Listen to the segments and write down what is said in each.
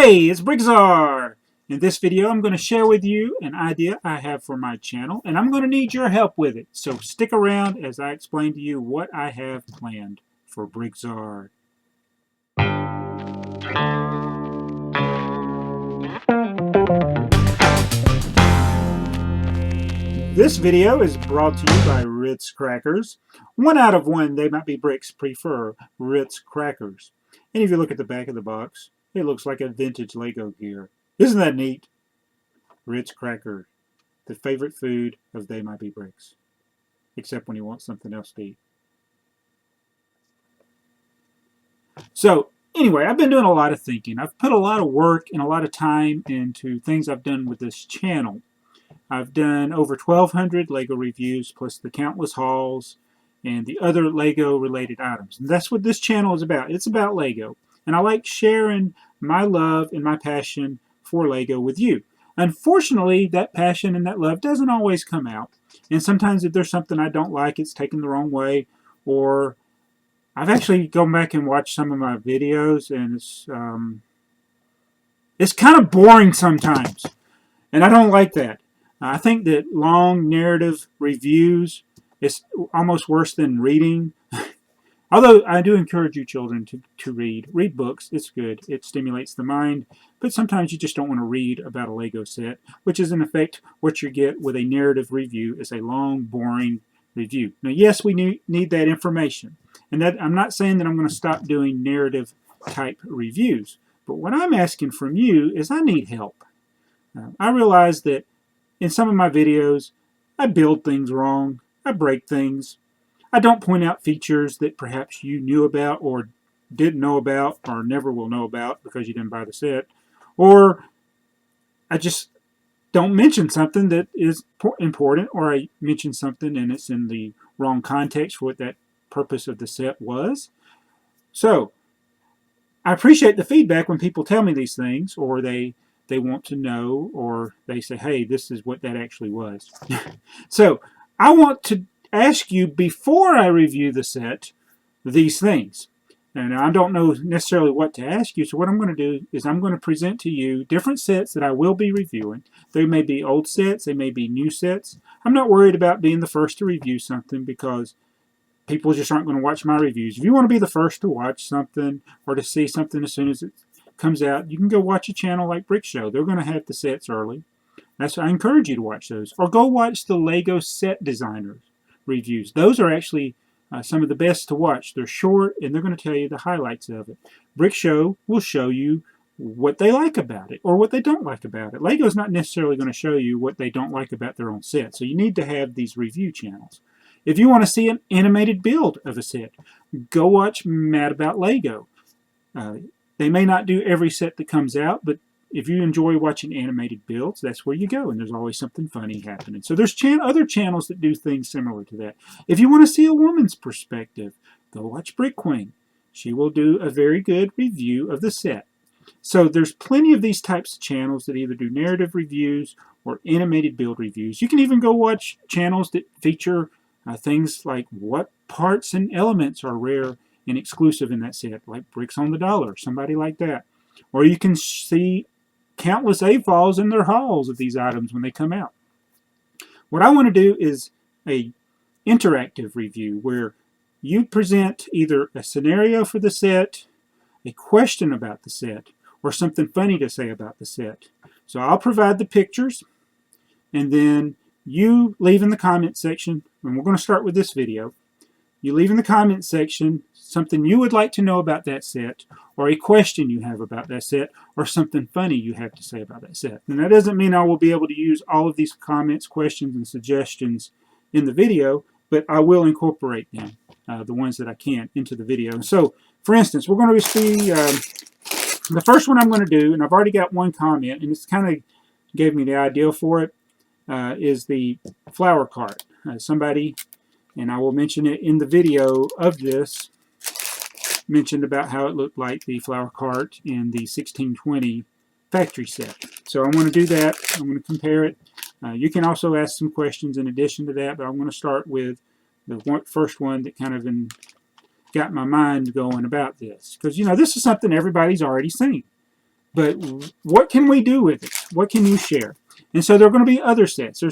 Hey, it's BrickTsar! In this video, I'm going to share with you an idea I have for my channel, and I'm going to need your help with it. So stick around as I explain to you what I have planned for BrickTsar. This video is brought to you by Ritz crackers. 1 out of 1 They Might Be Bricks prefer Ritz crackers. And if you look at the back of the box, it looks like a vintage Lego gear. Isn't that neat? Ritz cracker, the favorite food of They Might Be Bricks. Except when you want something else to eat. So, anyway, I've been doing a lot of thinking. I've put a lot of work and a lot of time into things I've done with this channel. I've done over 1,200 Lego reviews, plus the countless hauls and the other Lego related items. And that's what this channel is about. It's about Lego. And I like sharing my love and my passion for Lego with you. Unfortunately, that passion and that love doesn't always come out. And sometimes if there's something I don't like, it's taken the wrong way. Or I've actually gone back and watched some of my videos, and it's kind of boring sometimes. And I don't like that. I think that long narrative reviews is almost worse than reading. Although I do encourage you children to read. Read books. It's good. It stimulates the mind. But sometimes you just don't want to read about a Lego set, which is in effect what you get with a narrative review is a long, boring review. Now, yes, we need that information. And that I'm not saying that I'm going to stop doing narrative type reviews. But what I'm asking from you is I need help. I realize that in some of my videos, I build things wrong. I break things. I don't point out features that perhaps you knew about or didn't know about or never will know about because you didn't buy the set. Or I just don't mention something that is important, or I mention something and it's in the wrong context for what that purpose of the set was. So I appreciate the feedback when people tell me these things, or they want to know, or they say, hey, this is what that actually was. So I want to ask you before I review the set these things. And I don't know necessarily what to ask you, so what I'm going to do is I'm going to present to you different sets that I will be reviewing. They may be old sets, they may be new sets. I'm not worried about being the first to review something because people just aren't going to watch my reviews. If you want to be the first to watch something or to see something as soon as it comes out, you can go watch a channel like Brick Show. They're going to have the sets early. I encourage you to watch those. Or go watch the Lego Set Designers reviews. Those are actually some of the best to watch. They're short and they're going to tell you the highlights of it. Brick Show will show you what they like about it or what they don't like about it. Lego's not necessarily going to show you what they don't like about their own set. So you need to have these review channels. If you want to see an animated build of a set, go watch Mad About Lego. They may not do every set that comes out, but if you enjoy watching animated builds, that's where you go, and there's always something funny happening. So there's other channels that do things similar to that. If you want to see a woman's perspective, go watch Brick Queen. She will do a very good review of the set. So there's plenty of these types of channels that either do narrative reviews or animated build reviews. You can even go watch channels that feature things like what parts and elements are rare and exclusive in that set, like Bricks on the Dollar, somebody like that. Or you can see countless AFOLs in their hauls of these items when they come out. What I want to do is a interactive review where you present either a scenario for the set, a question about the set, or something funny to say about the set. So I'll provide the pictures, and then you leave in the comment section, and we're going to start with this video. You leave in the comment section something you would like to know about that set, or a question you have about that set, or something funny you have to say about that set. And that doesn't mean I will be able to use all of these comments, questions, and suggestions in the video, but I will incorporate them, the ones that I can, into the video. So, for instance, we're going to see the first one I'm going to do, and I've already got one comment, and it's kind of gave me the idea for it, is the flower cart. Somebody, and I will mention it in the video of this, mentioned about how it looked like the flower cart in the 1620 factory set. So I want to do that. I'm going to compare it. You can also ask some questions in addition to that, but I'm going to start with the first one that kind of got my mind going about this. Because, you know, this is something everybody's already seen. But what can we do with it? What can you share? And so there are going to be other sets.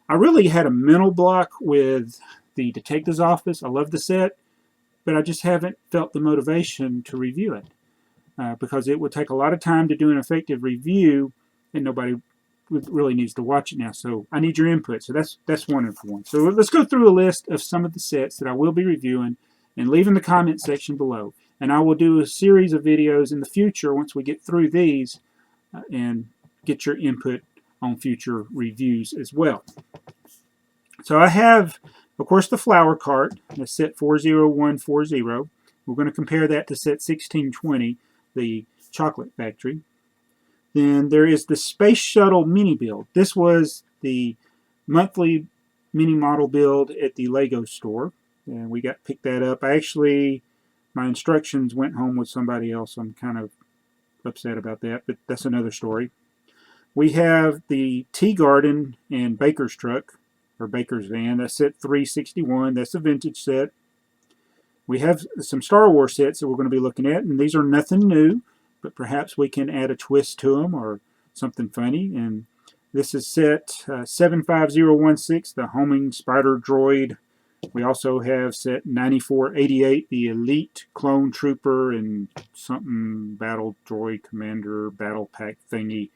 I really had a mental block with the Detective's Office. I love the set, but I just haven't felt the motivation to review it because it would take a lot of time to do an effective review, and nobody really needs to watch it now. So I need your input. So that's wonderful one. So let's go through a list of some of the sets that I will be reviewing and leave in the comment section below. And I will do a series of videos in the future once we get through these and get your input on future reviews as well. So I have, of course, the flower cart, that's set 40140. We're going to compare that to set 1620, the chocolate factory. Then there is the Space Shuttle Mini Build. This was the monthly mini model build at the Lego store, and we picked that up. My instructions went home with somebody else. I'm kind of upset about that, but that's another story. We have the Tea Garden and Baker's truck, or Baker's van. That's set 361. That's a vintage set. We have some Star Wars sets that we're going to be looking at, and these are nothing new, but perhaps we can add a twist to them or something funny. And this is set 75016, the Homing Spider Droid. We also have set 9488, the Elite Clone Trooper and something Battle Droid Commander Battle Pack thingy.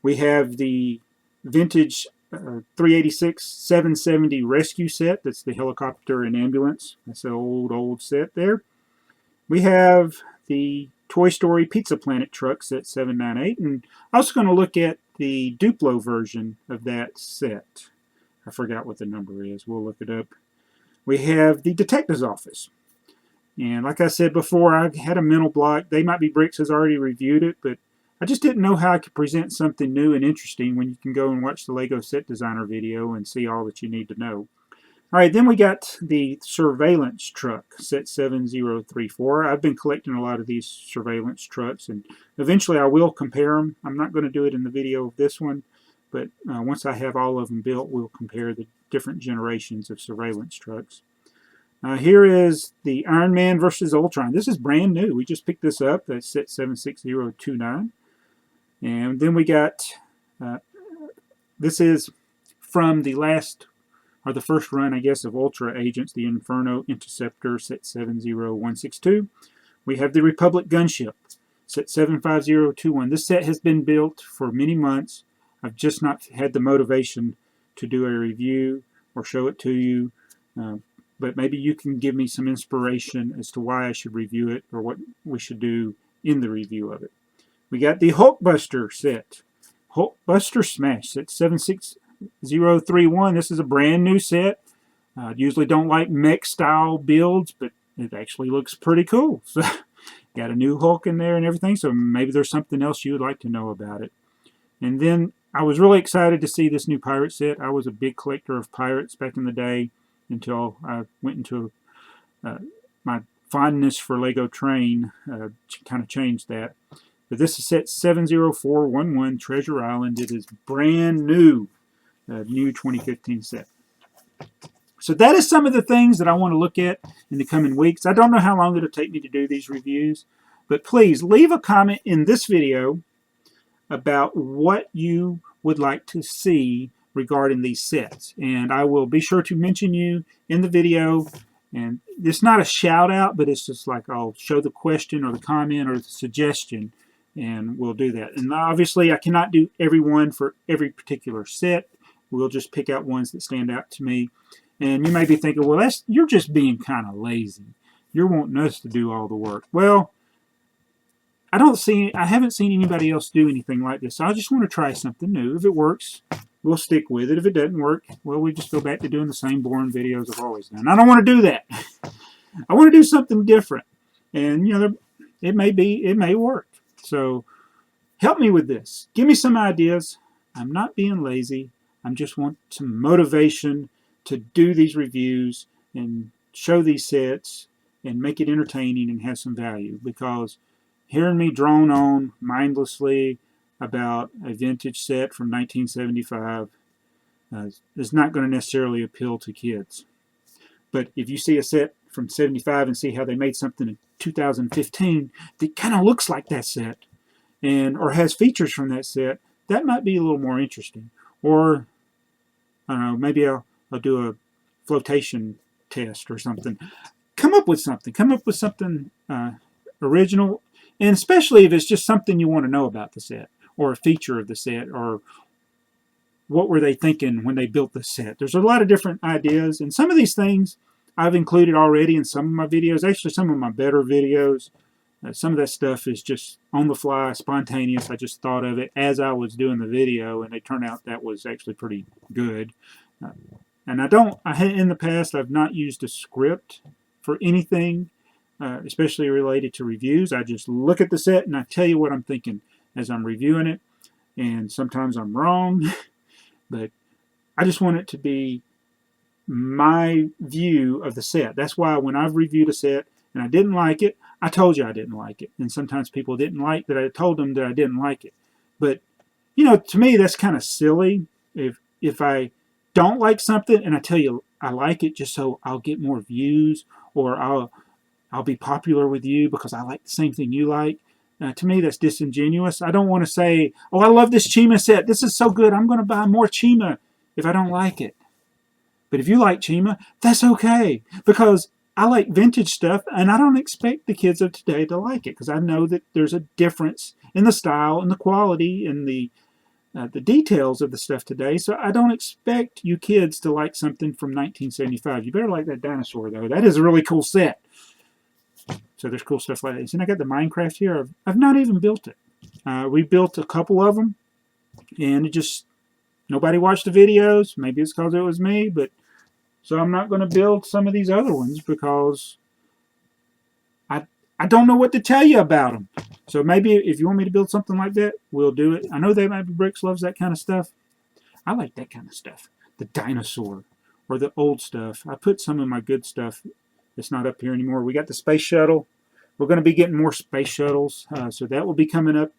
We have the vintage 386 770 Rescue set. That's the helicopter and ambulance. That's the old set there. We have the Toy Story Pizza Planet truck set 798. And I was going to look at the Duplo version of that set. I forgot what the number is. We'll look it up. We have the Detective's Office. And like I said before, I had a mental block. They Might Be Bricks has already reviewed it, but I just didn't know how I could present something new and interesting when you can go and watch the Lego Set Designer video and see all that you need to know. All right, then we got the Surveillance Truck, set 7034. I've been collecting a lot of these surveillance trucks, and eventually I will compare them. I'm not going to do it in the video of this one, but once I have all of them built, we'll compare the different generations of surveillance trucks. Here is the Iron Man versus Ultron. This is brand new. We just picked this up. That's set 76029. And then we got, this is from the first run, I guess, of Ultra Agents, the Inferno Interceptor, set 70162. We have the Republic Gunship, set 75021. This set has been built for many months. I've just not had the motivation to do a review or show it to you, but maybe you can give me some inspiration as to why I should review it or what we should do in the review of it. We got the Hulkbuster set, Hulkbuster Smash, set 76031. This is a brand new set. I usually don't like mech style builds, but it actually looks pretty cool. So got a new Hulk in there and everything, so maybe there's something else you would like to know about it. And then I was really excited to see this new pirate set. I was a big collector of pirates back in the day until I went into my fondness for Lego Train kind of changed that. But this is set 70411, Treasure Island. It is brand new, new 2015 set. So that is some of the things that I want to look at in the coming weeks. I don't know how long it'll take me to do these reviews, but please leave a comment in this video about what you would like to see regarding these sets. And I will be sure to mention you in the video. And it's not a shout out, but it's just like I'll show the question or the comment or the suggestion, and we'll do that. And obviously I cannot do every one for every particular set. We'll just pick out ones that stand out to me. And you may be thinking, well, you're just being kind of lazy. You're wanting us to do all the work. Well, I haven't seen anybody else do anything like this. So I just want to try something new. If it works, we'll stick with it. If it doesn't work, well, we just go back to doing the same boring videos I've always done. I don't want to do that. I want to do something different. And, it may work. So help me with this. Give me some ideas. I'm not being lazy. I just want some motivation to do these reviews and show these sets and make it entertaining and have some value, because hearing me drone on mindlessly about a vintage set from 1975 is not going to necessarily appeal to kids. But if you see a set from 75 and see how they made something in 2015 that kind of looks like that set, or has features from that set, that might be a little more interesting. Or, I don't know, maybe I'll do a flotation test or something. Come up with something. Come up with something original, and especially if it's just something you want to know about the set, or a feature of the set, or what were they thinking when they built the set. There's a lot of different ideas, and some of these things I've included already in some of my videos, actually some of my better videos. Some of that stuff is just on the fly, spontaneous. I just thought of it as I was doing the video, and it turned out that was actually pretty good. And in the past, I've not used a script for anything, especially related to reviews. I just look at the set and I tell you what I'm thinking as I'm reviewing it. And sometimes I'm wrong, but I just want it to be my view of the set. That's why when I've reviewed a set and I didn't like it, I told you I didn't like it. And sometimes people didn't like that I told them that I didn't like it. But, you know, to me, that's kind of silly. If I don't like something and I tell you I like it just so I'll get more views, or I'll be popular with you because I like the same thing you like. To me, that's disingenuous. I don't want to say, oh, I love this Chima set. This is so good. I'm going to buy more Chima if I don't like it. But if you like Chima, that's okay, because I like vintage stuff, and I don't expect the kids of today to like it, because I know that there's a difference in the style and the quality and the details of the stuff today. So I don't expect you kids to like something from 1975. You better like that dinosaur, though. That is a really cool set. So there's cool stuff like that. And I got the Minecraft here. I've not even built it. We built a couple of them, and it just, nobody watched the videos. Maybe it's because it was me, but so I'm not going to build some of these other ones because I don't know what to tell you about them. So maybe if you want me to build something like that, we'll do it. I know that maybe Bricks loves that kind of stuff. I like that kind of stuff. The dinosaur or the old stuff. I put some of my good stuff that's not up here anymore. We got the space shuttle. We're going to be getting more space shuttles, so that will be coming up.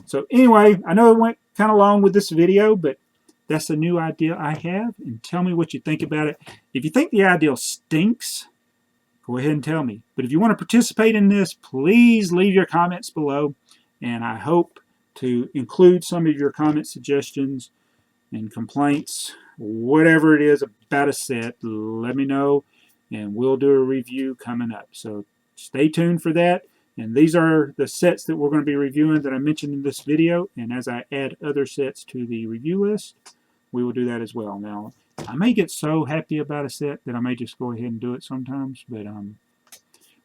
So anyway, I know it went kind of long with this video, but that's a new idea I have, and tell me what you think about it. If you think the idea stinks, go ahead and tell me. But if you want to participate in this, please leave your comments below, and I hope to include some of your comment suggestions and complaints, whatever it is about a set. Let me know, and we'll do a review coming up. So stay tuned for that. And these are the sets that we're going to be reviewing that I mentioned in this video. And as I add other sets to the review list, we will do that as well. Now, I may get so happy about a set that I may just go ahead and do it sometimes. But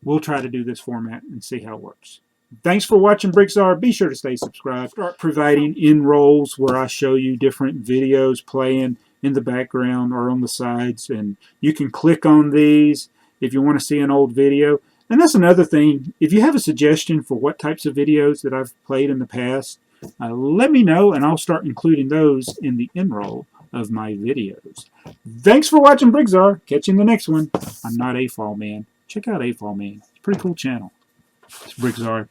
we'll try to do this format and see how it works. Thanks for watching BrickTsar. Be sure to stay subscribed. Start providing end rolls where I show you different videos playing in the background or on the sides. And you can click on these if you want to see an old video. And that's another thing. If you have a suggestion for what types of videos that I've played in the past, let me know, and I'll start including those in the end roll of my videos. Thanks for watching BrickTsar. Catch you in the next one. I'm not AFall Man. Check out AFall Man. It's a pretty cool channel. It's BrickTsar.